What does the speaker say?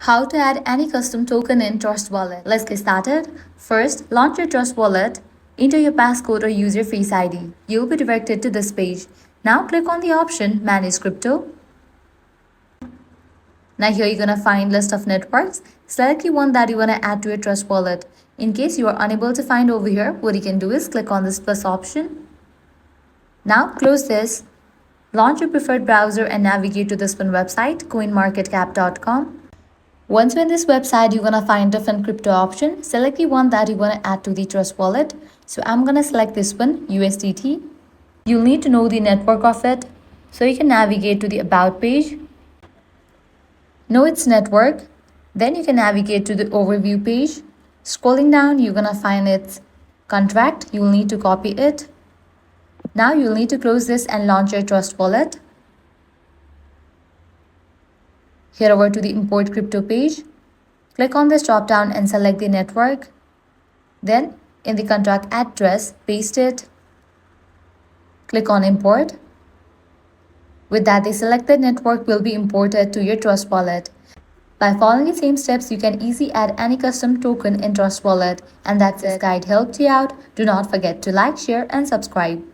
How to add any custom token in Trust Wallet. Let's get started. First, launch your Trust Wallet. Enter your passcode or use your Face ID. You'll be directed to this page. Now click on the option Manage Crypto. Now here you're gonna find list of networks. Select the one that you wanna add to your Trust Wallet. In case you are unable to find over here, what you can do is click on this plus option. Now close this. Launch your preferred browser and navigate to this one website, coinmarketcap.com. Once you're in this website, you're gonna find different crypto options. Select the one that you wanna add to the Trust Wallet. So I'm gonna select this one, USDT. You'll need to know the network of it. So you can navigate to the About page. Know its network. Then you can navigate to the Overview page. Scrolling down, you're gonna find its contract. You'll need to copy it. Now you'll need to close this and launch your Trust Wallet. Head over to the Import Crypto page. Click on this drop down and select the network. Then in the contract address, paste it. Click on Import. With that, the selected network will be imported to your Trust Wallet. By following the same steps, you can easily add any custom token in Trust Wallet. And that's it. This guide helped you out. Do not forget to like, share, and subscribe.